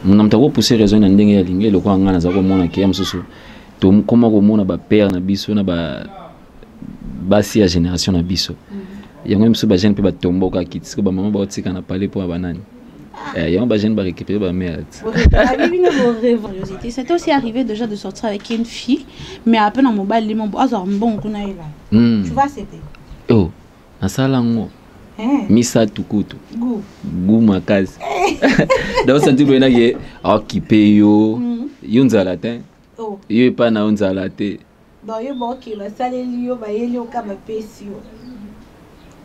Mon amta ko pousser raison na ndenge ya lingi lokwa ngana za ko mona ke amsusu to koma ko mona ba père na biso na ba basi ya génération na biso yango mso ba jeune pe ba tomboka kitiko ba maman ba otika na parler pour banani yango ba jeune ba récupérer ba mère. C'était aussi arrivé déjà de sortir avec une fille mais à peine en mobile les mon bon kuna ila. Tu vois c'était. Oh, na sala ngo. Misa tukutu. Gu makazi. Donc ça dit bien que occupé yo yunzala te. Oh. Yo pa na unzala te. Ba yo ba ki ba saleli yo ba yeli yo ka ba pesi yo.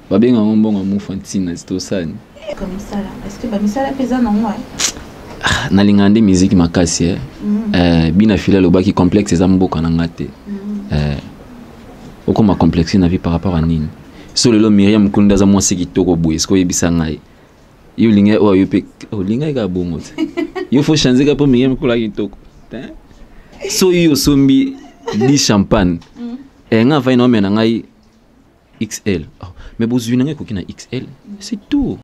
Ba benga mbongo mu fantina c'est ça. Comme ça là. Est-ce que ba misala pesa na moi? Na lingande musique makasi bina fila lo baki complexe za mboka na ngate. Okoma complexe na vie par rapport à nini? So lelo Myriam Kunda za mwasi kitoko boye sko yebisa ngai. Yo linga o yo pe o linga ka bongo. Yo faut changer ka po Myriam Kula kitoko. So yo sombi di champagne. Nga va ino mena ngai XL. Oh, mais bozwi nanga ko kina XL. C'est tout.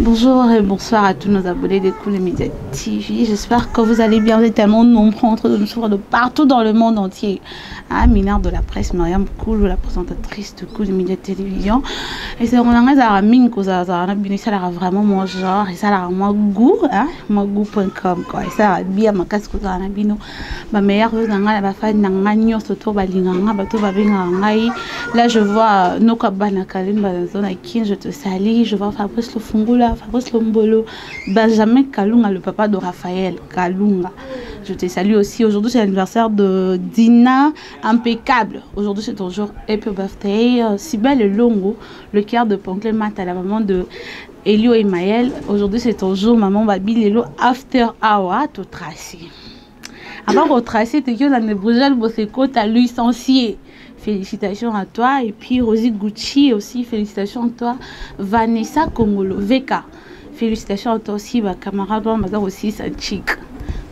Bonjour et bonsoir à tous nos abonnés de Cool Media TV. J'espère que vous allez bien. Vous êtes tellement nombreux en train de nous suivre de partout dans le monde entier. Mineur de la presse, Myriam Cool, la présentatrice de Cool Media Télévision. Et c'est vraiment ça vraiment mon genre et ça a mon goût, mon goût.com quoi. Et ça a bien ma casse que ça a bino. Ma meilleure nanga la fa nanga surtout balinganga bato babinga ngai. Là je vois Nokabana Kalimba zone qui je te salue, je vois Fabrice Lofungula, Fabrice Lombolo, Benjamin Kalunga, le papa de Raphaël Kalunga. Je te salue aussi. Aujourd'hui c'est l'anniversaire de Dina Impeccable. Aujourd'hui c'est ton jour happy birthday. Sibelle Longo, le cœur de Poncle Mata, la maman de Elio et Maël. Aujourd'hui c'est ton jour maman Babi Lelo after hour to Tracy. Avant de Tracy, tu as une brûlure Boseko, tu as licencié. Félicitations à toi. Et puis Rosie Gucci aussi, félicitations à toi. Vanessa Kongolo, VK. Félicitations à toi aussi, ma camarade, ma aussi, sa chic.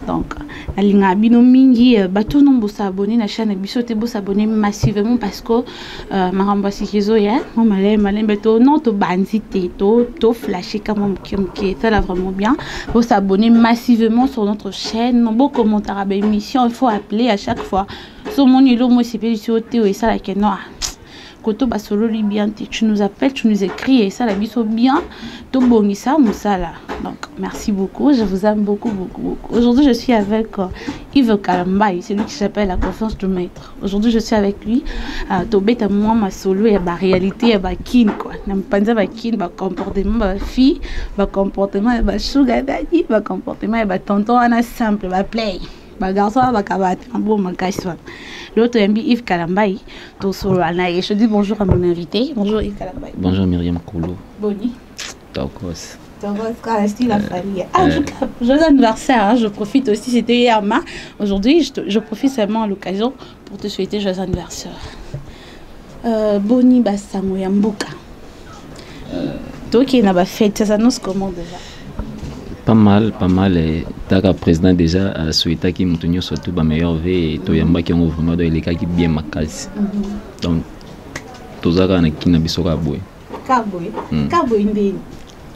Donc, la ligne abino mingi, bateau non bossa abonné, la chaîne biso te bossa abonné massivement parce que ma rembasi kizo ya, mon malin bateau non to banzité, to flasher comme qui ça là vraiment bien. Bossa abonné massivement sur notre chaîne, beau commentaire à l'émission, il faut appeler à chaque fois. Sur mon îlot, moi c'est pas sur Théo et ça la kenoa. Koto basolo bien, tu nous appelles, tu nous écris et ça la biso bien, to bonisa musala. Donc merci beaucoup, je vous aime beaucoup. Aujourd'hui je suis avec Yves Kalambay, c'est lui qui s'appelle la confiance du maître. Aujourd'hui je suis avec lui, to beta moi ma solo et ba réalité et ba kin quoi. Nam panza ba kin, ba comportement ba fille, ba comportement ba sugar daddy, ba comportement et ba tonton ana simple, ba play. Garçon va cabater un bon magasin. L'autre Yves Kalambay, je dis bonjour à mon invité. Bonjour Yves Kalambay. Bonjour Myriam Koulo. Boni. Tokos. La famille. En tout cas, joyeux anniversaire. Je profite aussi, c'était hier, mais aujourd'hui, je profite seulement à l'occasion pour te souhaiter joyeux anniversaire. Boni Bassango Yambuka. Toi qui n'as pas fait, ça s'annonce comment déjà? Pas mal. Et le président déjà a souhaité qu'il me surtout ma meilleure vie et tout yamba qui ont vraiment dans les cas qui bien ma case. Donc tout ça quand qui n'a biso kaboy. Kaboy ndeni.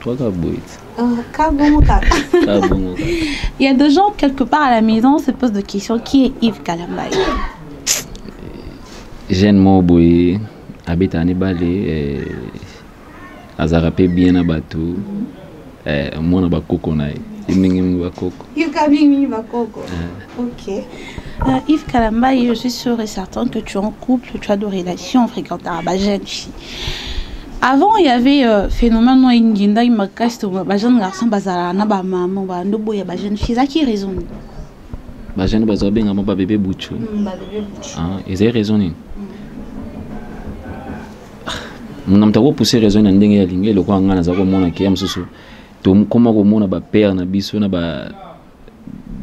Toi kaboy. Kabomoka. Il y a des gens quelque part à la maison se posent des questions. Qui est Yves Kalambay? Jeune Moboy habite à Nibale azarapé bien à Batou. Moi na bakoko na mingi bakoko. Mingi bakoko. OK. Yves Kalambay, je suis sûre et certain que tu es en couple, tu as des relations fréquentes avec des jeunes filles. Avant, il y avait phénomène no inginda imakasti ba jeune garçon bazala na ba maman ba ndobo ya ba jeune fille ça qui raison. Ba jeune bazo benga ba bébé bouchu. Ba bébé bouchu. Ah, ils ont raison. Mon amta ko pousser raison na ndenge ya lingi lokwa ngana za ko mona ke amsusu. Comment on a père na biso na ba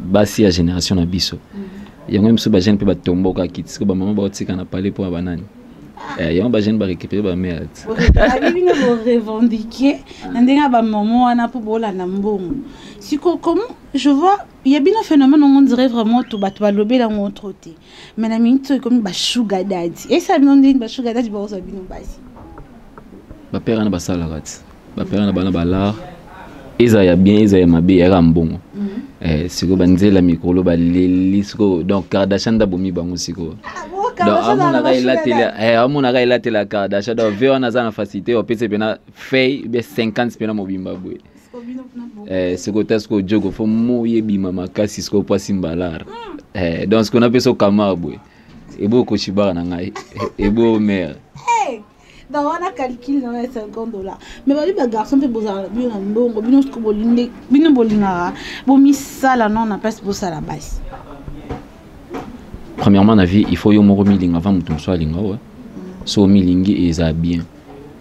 basi ya génération na biso yango mso ba jeune pe ba tomboka kitiko ba maman ba otika na parler pour banani yango bagene barécupéré bamere abi bino borevendiquer na ndenge bamama wana mpo bolanda mbongo siko comment je vois il y a bien un phénomène on dirait vraiment tout bato balobela ngo trop te mais na minute comme ba sugar daddy et ça bino ndenge ba sugar daddy ba osa bino basi bapere na basalaka ti bapere na bana balar eza ya bien eza ya mabe ya mbongo siko banzela mikolo baleli siko donc Kardashian da bomi bango siko donc amonaka elatela Kardashian donc ve wana aza na facilité opesa pena fei be 50 pena mobimba boye siko ta siko jogo fo moyebima makasi siko pasi mbalara donc siko napesa okama boye ebo koshibaka na ngai ebo mère dans on a calculé dans les $50 mais bah lui bah garçon peut bosser bien en bon bino sco bolinde bino bolinga bo mi sala non na pas bosser la base premièrement na vie il faut yo moro milinga avant mutu so alinga ouais so milingi eza bien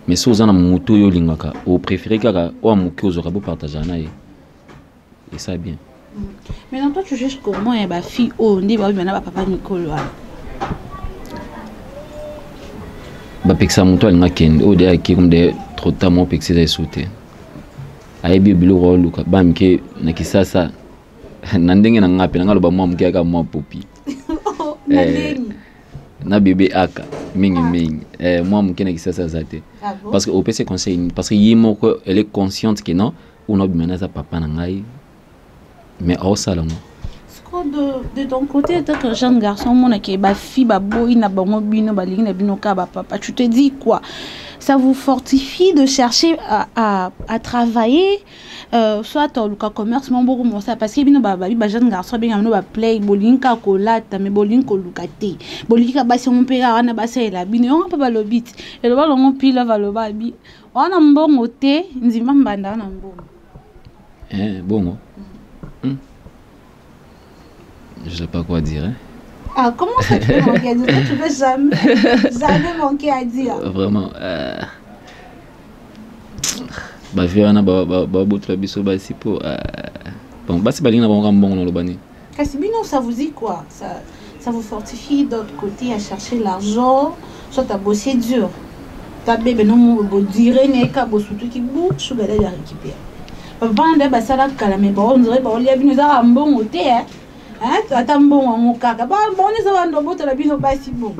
mais so za na mutu yo lingaka au préféré kaka o amuki ozoka bo partager na ye et ça bien mais non toi tu juges comment et ba fille oh ndi ba bana ba papa Nicole bapekisa moto alinga kende oyo deya ki comme de trop tard mo pekisa eza esute ayebi biloko oluka bamike na kisasa na ndenge na nga pe na nga loba mwa moke aka mwa popi na bebe aka mingi mwa moke na kisasa aza te parce que opesa conseil parce que ye moko elle est consciente que non ona obimana aza papa na ngai mais aosala ngo de ton côté, tant que jeune garçon, mon qui ba fille ba boy na ba mobino ba ligne na bino ka ba papa, tu te dis quoi? Ça vous fortifie de chercher à travailler soit au luka commerce mon beaucoup moi ça parce que bino ba jeune garçon bien no ba play bolinka kolata mais bolinko lukate bolinka ba si mon père na ba sela bino on peut pas le bit et le ballon on pile va le babi on a mbongo te nzima mbanda na mbongo bongo je sais pas quoi dire. Hein? Ah, comment ça tu peux manquer à dire? Tu peux jamais manquer à dire. Vraiment. Bah, Verana, la biso, bah, si pour. Bon, bah, c'est pas l'un bon dans le bani. Cassibino, ça vous dit quoi? Ça vous fortifie d'autre côté à chercher l'argent, soit à bosser dur. T'as bébé, non, vous direz, n'est qu'à bosser tout qui bouge, je vais aller récupérer. Papa, on a ça là, mais on dirait, on y a bien un bon côté, hein. Ata mbongo ngokaka ba mboni za bando boto la bino basi bon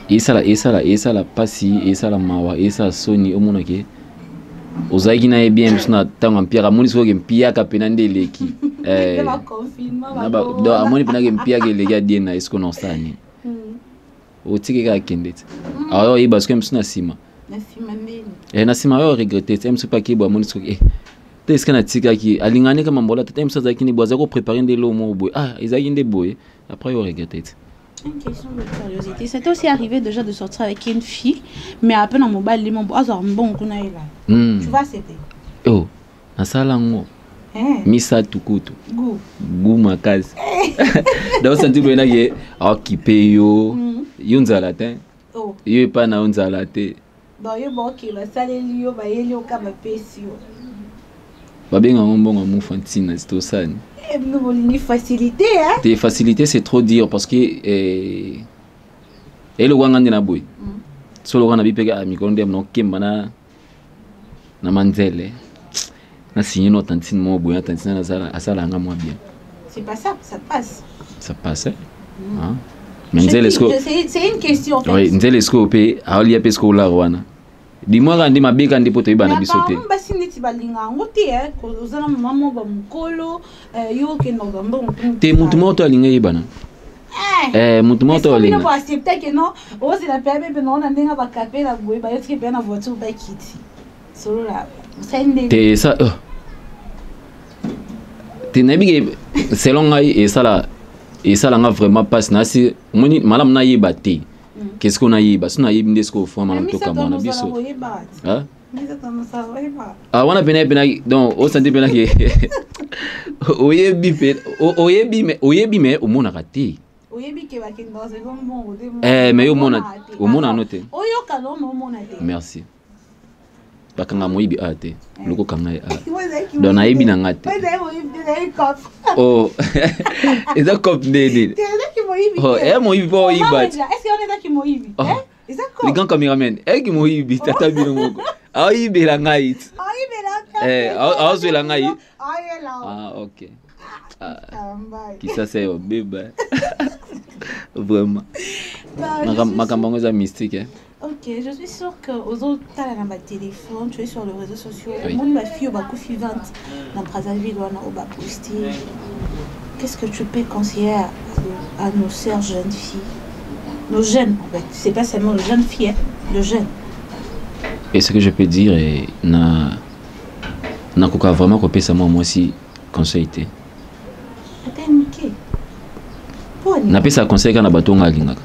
esala pasi esala mawa esala soni omona ke ozaki na bien bisuna tanga mpia moni so ke mpia ka pena ndeleki ba confinement ba do amoni pena ke mpia ke lega diena esko non stani otiki ka kendete alors il parce que bisuna sima ndeni na sima yo regretter c'est pas ki bo amoni so ke est-ce qu'on a tika qui alingane kama mbola tata msaza kini boza ko préparer ndelo mo boy ezaki nde boy après on regrette. Une question de curiosité, c'était aussi arrivé déjà de sortir avec une fille mais à peine en mobile les mon bon kuna ila tu vois c'était oh na sala ngo misa tukutu gu makazi donc senti bena ke occupé yo yunzala te yo pa na yunzala te donc yo boki la saleli yo ba yeli o kama pesi yo babenga mbongo mu fantine c'est tout ça nous voulons facilité hein des facilités c'est trop dur parce que et le wangandi na boy solo wana bipeka mikonde no kemba na manzele na signé no tantine mo boy tantine na sala nga moi bien c'est pas ça passe ça passe hein manzele est-ce que c'est une question oui nzele est-ce que pe ali ya pesco la wana dis-moi quand ma bika ndi poto ibana bisote basi nditi balinga ngoti ko ozana mama ba mukolo yo ke no gambo te mutu moto alinga ibana mutu moto alinga ko accepter que non ozi la pebe be non ndinga ba kapela boy ba yotike be na voiture ba kiti solo la sende te ça te nabi selon ngai et ça la nga vraiment passe na si moni malam na yibati qu'est-ce qu'on a eu parce qu'on a eu une desco forme en tout cas mon abisso hein wana pena donc au senti pena que oyebi mais au mona raté oyebi ke ba ken dans bon mais au mona noté oyo kalo no mona te merci bakanga moyibi ate loko kanga donc na yebi na ngate oh eza cop dede Moïbi. Oh, Moïbi pas Moïbi. Est-ce qu'il y en a qui Moïbi? Les grands caméramans, qui Moïbi, tata binongo. Ah, il est là, ngaït. Ah, ok. Qui ça c'est au bébé. Vraiment. Ma campagne est mystique. Ok, je suis sûre que aux autres, tu as un téléphone, tu es sur les réseaux sociaux. Moi, ma fille, au suivante, dans Brazzaville, on va poster. Qu'est-ce que tu peux conseiller à nos sœurs jeunes filles? Nos jeunes, en fait. C'est pas seulement les jeunes filles, les jeunes. Et ce que je peux dire, na vraiment copié ça moi aussi conseil. Na pesa conseil kana bato ngalingaka.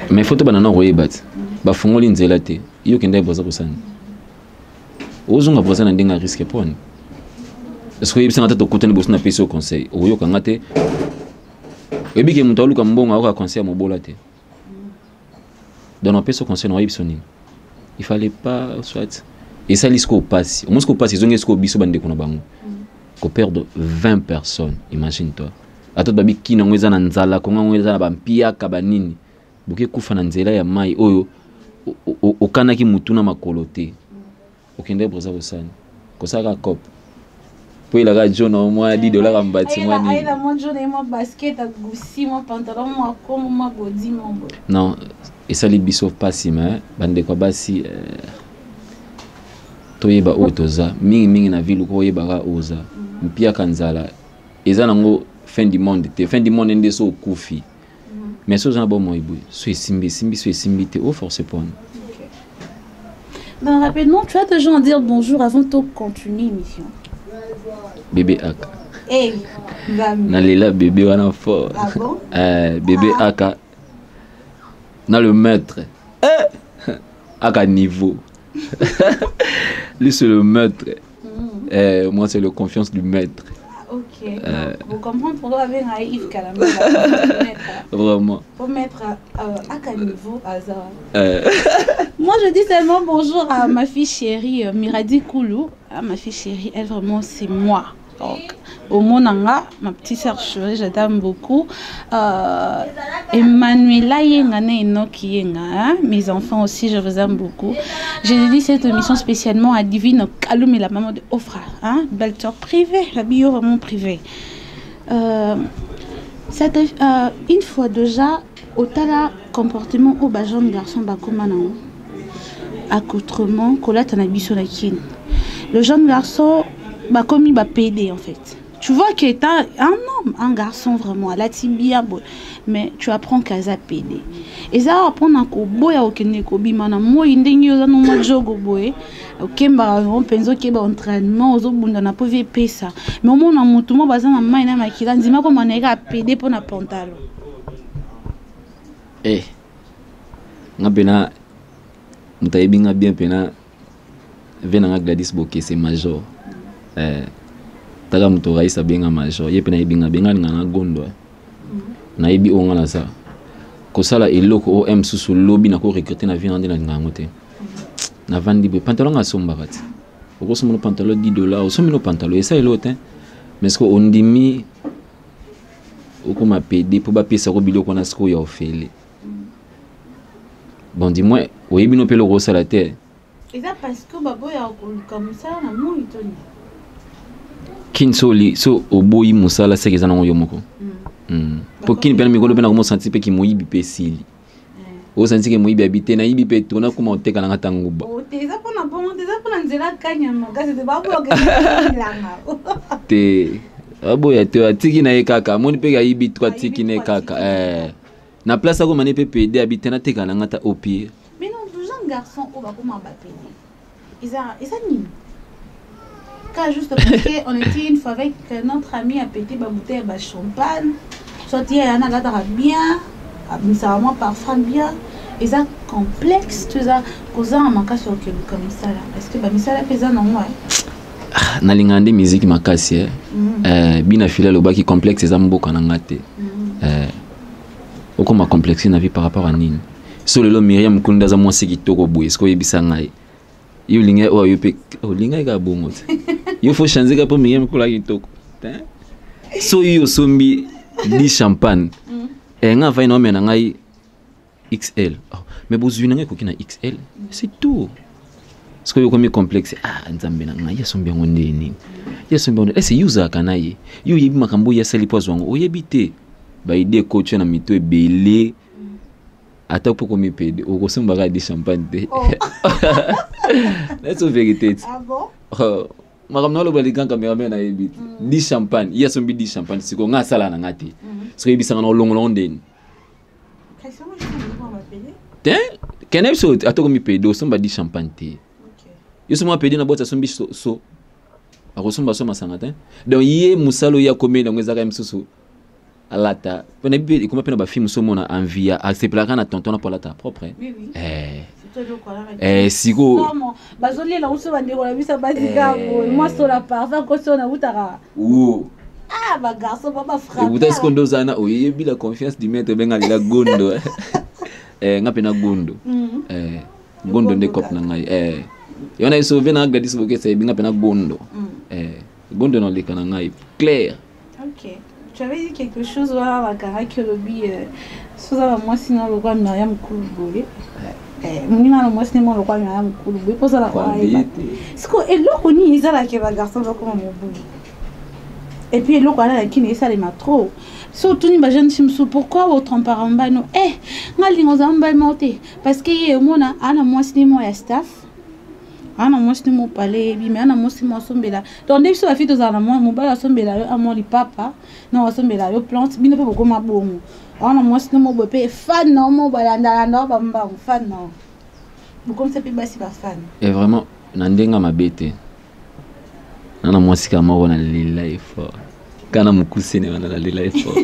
Mais photo banana royebat. Ba fungoli nzela te. Iyo kende boza kusani. Ozunga boza na ndenga risque poni. Est-ce que yebisa ngata to kutani bosu na pesa conseil. Oyo kanga te. Ebike mutu aluka mbonga akoka conseil mobola te. Dans nos pesa conseil no yebisa nini. Il fallait pas soit et ça lisco passe. Au moins ce qu'on passe ils ont esco biso bande kuna bango. Ko perdre 20 personnes, imagine-toi. Ato babi kina ngweza na nzala ko ngweza na bampia kabanini buke kufa na nzela ya mai oyo okanaki mutuna makolote okende broza bosani kosaka cop po ila ga jona au moins $10 en bâtiment ni aïe moi jona moi basket goussi moi pantalon moi comme moi body mon bon non et ça li biso pasi mais bande kwa basi toyeba otoza mingi na ville ko yeba oza mpia kanzala eza nango fin du monde nde so kufi mais so zana bon moibu so simbi so simbi te au force point. Ben rapidement tu as des gens à dire bonjour avant de continuer l'émission. Bébé Aka. Eh na lela bébé wana fort. Ah bon? Bébé Aka na le maître. Aka niveau. Lui c'est le maître. Moi c'est le confiance du maître. Ok. Vous comprenez pourquoi avec un Yves Kalamé. Vraiment. Pour mettre à quel niveau hasard. Moi je dis seulement bonjour à ma fille chérie Miradi Koulou. Ma fille chérie, elle vraiment c'est moi. Donc au Monanga, ma petite sœur chérie, je t'aime beaucoup. Emmanuela Yengane Enoki Yenga, mes enfants aussi, je vous aime beaucoup. J'ai dédié cette émission spécialement à Divine Kaloum et la maman de Ofra, hein, belle-sœur privée, la bio vraiment privée. Une fois déjà, au tala comportement au bas jeune garçon bakomanao, accoutrement, colette en abisso la kin. Le jeune garçon bah comme il va pédé en fait. Tu vois qu'il est un homme, un garçon vraiment, la tibia, mais tu apprends qu'à pédé. Et ça apprend à koboya okene kobimana mo indengi oza no mo jogo boy. Okemba on penso ke ba entraînement ozo bunda na pove pesa. Mais au mona mutu mo baza na mai na makila ndima ko maneka pédé pour na pantalon. Eh. Ngapena mutayibi nga bien pena vena nga Gladys Boke c'est major. Taga muto raisa benga major ye pena ibinga benga ngana gondo na ibi onga na sa kosala eloko o m susu lobby na ko recruter na vie ndena ngango te na vandi be pantalon nga somba kati oko somo pantalon $10 o somo pantalon esa elote mais ce ko ondimi oko ma PD pour ba pesa ko biloko na sko ya ofele bon dis-moi oyebi no pelo ko sala te et ça parce que babo ya comme ça na mo itoni Kinsoli so oboyi musala sekeza nango yomoko. Pour kin pena mikolo pena ko mo senti pe ki moyibi pe sili. O senti ke moyibi habité na yibi pe tona kuma oteka na ngatanguba. O teza pona bon teza pona nzela kanya magaze de babo ke langa. Te abo ya te atiki na ekaka moni pe ga yibi trois tiki na ekaka na place ko mane pe PD habité na teka na ngata au pire. Mais non, deux jeunes garçons au bako ma ba PD. Ils ça ni juste parce qu'on était une fois avec notre ami à péter ma bouteille de champagne. Soit il y a un agadara bien, ça vraiment parfum bien. Et ça complexe, tout ça, cause un manque sur comme ça là. Est-ce que bah ça là pesa non moi? Na lingande musique makasi bina fila lo baki complexe za mboka na ngate. Oko ma complexe na vie par rapport à nini. So le lo Myriam Kunda za mwasi kitoko boye, est-ce que yebisa ngai? Yo linga o yo pe o linga ga bongo. Il faut changer pour Myriam Kula kitoko. So yo sombi 10 champagne. Et nga va ino mena ngai XL. Oh, mais bozui nanga kokina XL, c'est tout. Parce que yokomi complexe nzambe na ngai yasombi ngo ndeni. Yasombi ngo c'est user kanaye. Yo yebi makambo ya sali pozo ngo oyebite. Ba ide coach na mito ebele. Ata poko mi pede okosomba ka 10 champagne te. That's the vérité. Ah bon? Makamna lo bali kan cameraman na yebite. 10 champagne, yasombi 10 champagne siko nga sala na ngati. Parce que yebisa na longo ndeni. Quel épisode a tout mis pédo, somba dit champagne té. Yo somba pédo na boîte sombi so. A resomba so masangata. Donc yé musalo ya komé na ngeza ka msusu. Alata. Pona bi comme pena ba film so mona envie a accepter na tonton na polata propre. Oui oui. Siko. Bazoli la uso bande la bisa bazika moi so la parfum ko so na utara. Ah ba garçon papa frère. Vous est-ce qu'on doit zana oyebi la confiance du maître benga la gondo. Ngapena gondo gondo nde kop na ngai yona sauvé na gadi so ke binga pena gondo gondo na leka na ngai clair. OK, tu avais dit quelque chose là la caractère lobi soza moi sinon le quoi Myriam Kouliboly munina na moi sinon le quoi Myriam Kouliboly pour ça la quoi est-ce que et lo koni ezala ke ba garçon ba comme mon et puis lo quoi là qui ne ça les ma trop. Surtout ni jeune chimsou pourquoi votre parent ba no ngali ngozamba moté parce que ye mona ana moi cinéma ya staff ana moi cinéma palais bi mais ana moi cinéma sombela donc dès que la fille de ana moi mobala sombela yo amoli papa non sombela yo plante bi ne peut beaucoup ma bongo ana moi cinéma bopé fan non mo balanda ba mba fan non vous comme ça peut basi ba fan et vraiment nandenga mabete ana moi sika mo na lila effort kana mukusene wana la lila effort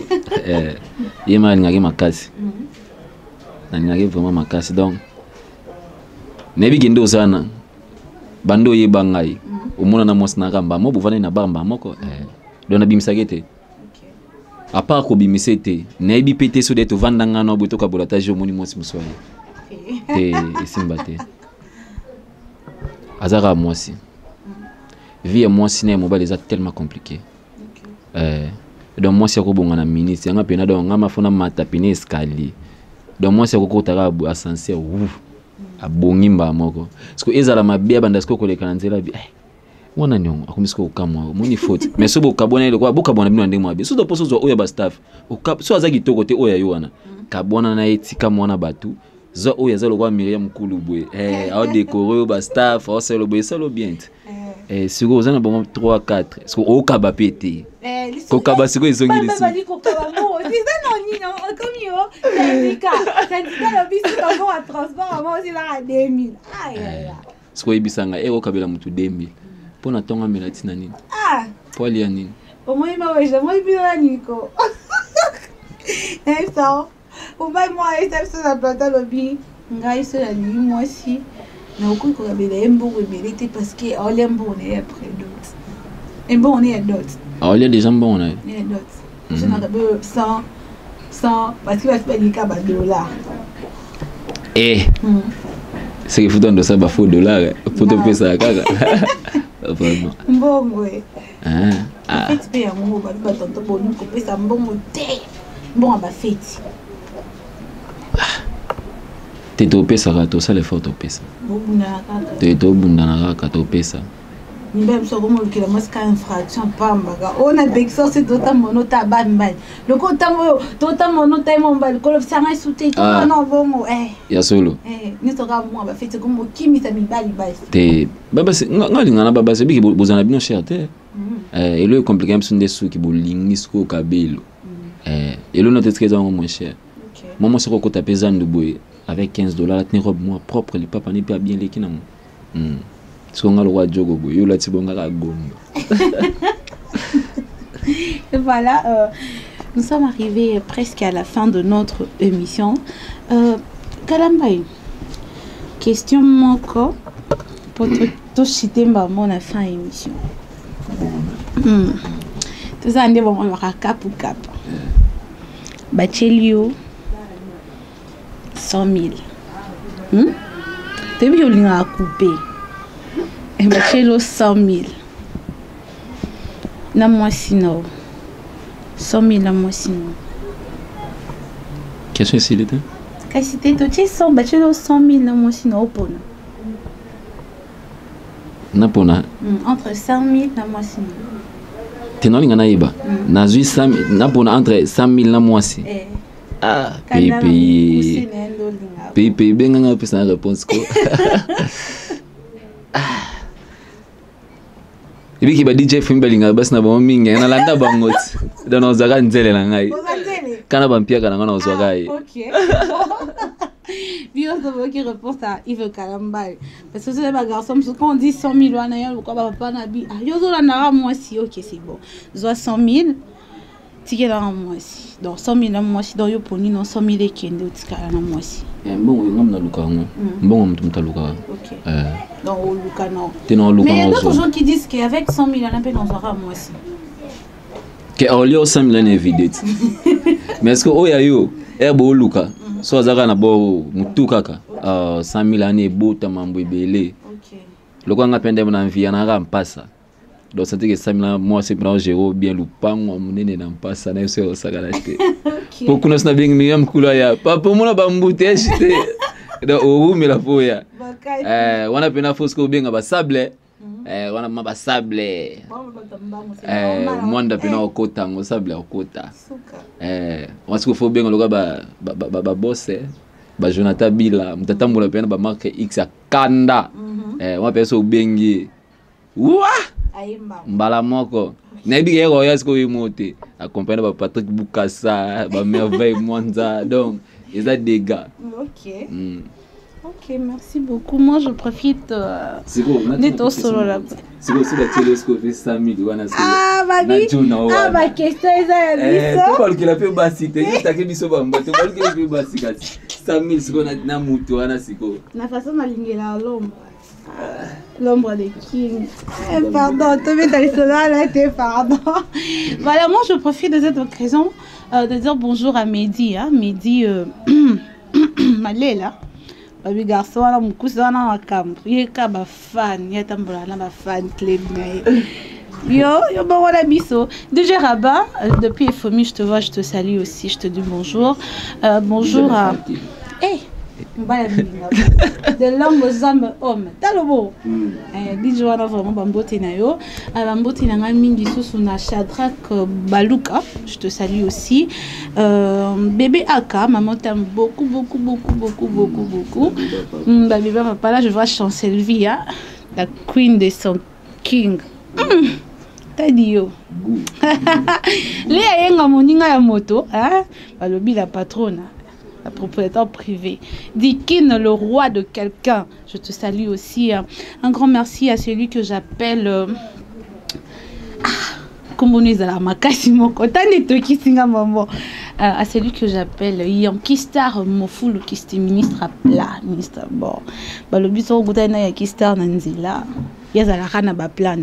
yema ngaki makasi na ngaki vraiment makasi donc nebi gendo sana bando ye bangai umona na mosna kamba mo buvana na bamba moko dona bimisakete à part ko bimisete nebi pété so de to vandanga no buto ka bolata jo moni mosi muswaye isimbate azara mosi vie mosi ne mobile est tellement compliqué. Donc moi c'est ko bonga na ministre nga pena donc nga mafuna mata pene escalier donc moi c'est ko kotaka bu ascenseur abongi mba moko parce que ezala mabia banda sko koleka na nzela bi mwana nyongo akomisiko kamwa moni faute mais so bokabona ile kwa bokabona bino ndenge mwabe so doposo zo oya ba staff so azaki tokote oya yoana kabona na etika mwana batu zo oya zalo kwa Myriam Kouliboly a décorer ba staff o selo be selo bien si vous avez bon 3 4 parce que au kaba pété kokaba siko izongi lisu baba kokaba mo c'est ça non ni non comme yo syndicat la bisu comme à transport moi aussi là à 2000 ce ko ibisanga okabela mutu 2000 pona tonga melatina nini poali ya nini au moins moi bila niko ça au moins moi ça se la plata lobby ngai se la nuit moi aussi na ukui ko kabela embo ebelete parce que olembo on est après d'autres embo on est à d'autres il y a des gens bons là il y a d'autres je n'ai pas 100 parce que va se payer ka ba dollar c'est que faut donner ça ba faux dollar pour te payer ça kaka vraiment mbongo fait payer ngo ba tonto bonu ko pesa mbongo te mbongo ba fête te topesa to ça les photos pesa te to bundana ka to pesa nimbe msoko mo kila maska infraction pamba on a bexo c'est tota mono tabamba le kotambo tota mono taimo mbal ko sanga souté to non bongo ya solo ni to ka mo ba fete comme kimi ta mi bali bali te baba ngali ngana baba se biki bozana bino cher te et le compliqué même des sous qui bolingi sko kabelo et le notre très moins cher moi c'est ko tapeza nduboy avec $15 la tenir robe moi propre les papa n'est pas bien les kinamo ce qu'on a le roi jogo boy yo la tibonga ka gondo. Voilà, nous sommes arrivés presque à la fin de notre émission. Kalambay, question moko pour tout citer maman la fin émission. Tout ça on bon on va cap ou cap. Bachelio 100 000. Tu veux lui a coupé. Et Bachelio 100 000. Na moi sinon 100 000 à moi sinon. Question ici, l'été? Kasi te to ti 100 ba ti 100 000 na moi sinon opona. Napona. Entre 100 000 na moi sinon. Tenolinga na iba. Nazui 100 000 napona entre 100 000 na moi si. Ah, pays. Pays benga nga pesa na réponse ko. Ibi ki ba DJ Fimba linga bas na ba mingi na landa bangot. Dano zaga nzele na ngai. Kana ba mpia kana ngana ozwa gai. OK. Bien ça qui répond à Yves Kalambal parce que c'est les garçons quand on dit 100 000 wana yo pourquoi papa na bi ah yo zo la na moi si OK c'est bon. Zo 100 000 ticket là moi si. Donc 100 000 moi si donc yo poni non 100 000 ekende tikala na moi si. Bon ngam na luka ngo. Bon ngam tumta luka. OK. Donc au luka non. Mais il y a d'autres gens qui disent qu'avec 100 000 on appelle on aura moi si. Que olio 100 000 na vidéo. Mais est-ce que oya yo ebo luka so azaka na bo mutu kaka 100 000 ane bota mambo ebele. OK. Loko nga pende na mvia na ga mpasa. Donc ça dit que 100 000 moi c'est pour gérer bien lupango munene na mpasa na yo saka na te. OK. Pour kuna sna bingi miyam kula ya papa mona ba mbute shite. Do o mi la foya. Wana pena fosco benga ba sable. Wana maba sable. Mwanda pena okota ngo sable okota. Wasiku fo benga loka ba bosse. Ba Jonathan Bila mtatambola pena ba marque X ya kanda. Wa pesa obengi. Wa! Mbala moko. Na ibi ke roya siko yimote. Accompagné ba Patrick Bukasa, ba Merveille Mwanza. Donc, ils ont des gars. OK. OK, merci beaucoup. Moi, je profite de ton solo là. C'est aussi la télescope 100 000 wana solo. Ah, babi. Ah, ma question est ça biso. Tu parles qu'il a fait basique, tu as que biso bamba, tu parles qu'il a fait basique. 100 000 siko na mutu wana siko. Na façon na lingela l'ombre. L'ombre des kings. Pardon, tu mets dans les solos là, pardon. Voilà, moi je profite de cette occasion de dire bonjour à Mehdi. Hein. Mehdi, Malela. Babi garçon, là, mon cousin, on a un camp. Il y a un fan, il y a un fan clé. Yo, bon, voilà, biso. DJ Rabat, depuis FOMI, je te vois, je te salue aussi, je te dis bonjour. Bonjour à. Hey! De l'homme aux hommes hommes. T'as le beau. DJ Wana vraiment bambote na yo. Bambote na nga mingi susu na Shadrach Baluka. Je te salue aussi. Bébé Aka, maman t'aime beaucoup. Bébé papa là, je vois Chancelvie, hein? La queen de son king. T'as dit yo. Léa yenga moninga ya moto, hein? Balobi la patronne. La propriétaire privée. Dikin, le roi de quelqu'un. Je te salue aussi. Un grand merci à celui que j'appelle. À celui que j'appelle Yankee Star Mofulu, qui est ministre à plat. Ministre à bord. Le but c'est que Yankee Star Nanzila. Il y a la rana ba plan.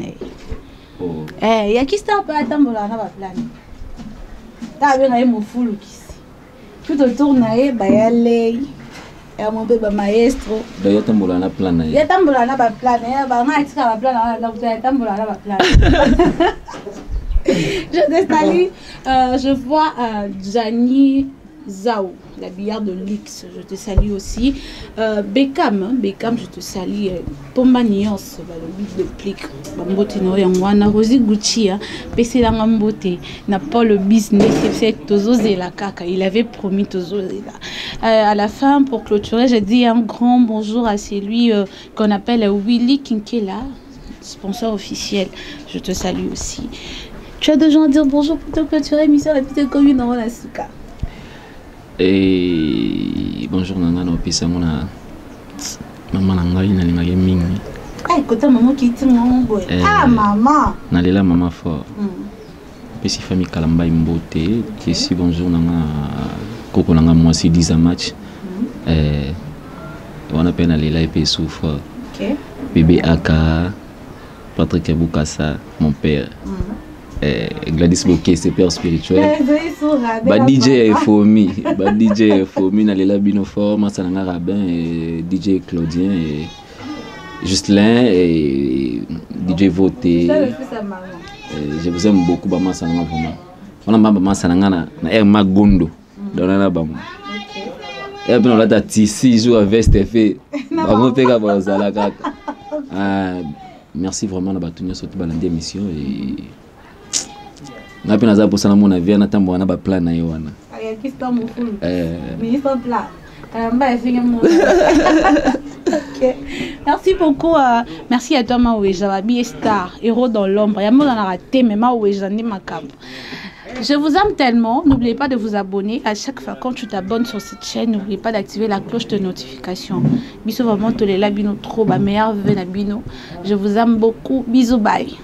Yankee Star pas attendre la rana ba plan. T'as bien un Mofulu qui. Tout autour nae bayale ya mon bébé maestro d'ailleurs tambola na plan na ya tambola na ba plan ya ba nga itika ba plan na ya tambola na ba plan. Je te salue, je vois Gianni Zao, la billard de Lix, je te salue aussi. Beckham, je te salue. Pomba Nuance, le but de plic. Bambote no yangwana, Rosie Gucci, PC la ngambote, n'a pas le business, c'est Tozo Zela Kaka, il avait promis Tozo Zela. À la fin, pour clôturer, j'ai dit un grand bonjour à celui qu'on appelle Willy Kinkela, sponsor officiel. Je te salue aussi. Tu as des gens à dire bonjour pour te clôturer, émission la petite commune dans la souka. Et bonjour nanga no pisa mona maman nanga ina linga mingi. Ay kota maman qui dit maman boy. Ah maman. Nalela maman fort. Pesi famille Kalamba Mbote, qui si bonjour nanga koko nanga moi si 10 match. On appelle nalela et souffre. OK. Bébé Aka, Patrick Bukasa, mon père. Gladys Bokeh, c'est père spirituel. DJ FOMI, Nalela Binofor, Massananga Rabin, et DJ Claudien, et Justin, et DJ Voté. Je vous aime beaucoup, Massananga vraiment. On a maman sanangana na air magondo dans la bam. Et puis on a ta tissu joue à veste fait. Maman fait ka bazala kaka. Merci vraiment na batunya surtout balande émission et na pena za pour ça na mon avis na tambo na ba plan na yowana. Aya kista mo fulu. Ministre plan. Okay. Merci beaucoup. Merci à toi, Maouéja, Babi Star, héros dans l'ombre. Il y a dans la raté, mais Maouéja, n'est ma cap. Je vous aime tellement. N'oubliez pas de vous abonner. À chaque fois quand tu t'abonnes sur cette chaîne, n'oubliez pas d'activer la cloche de notification. Bisous vraiment, tous les labino trop, meilleur vœu Nabino. Je vous aime beaucoup. Bisous, bye.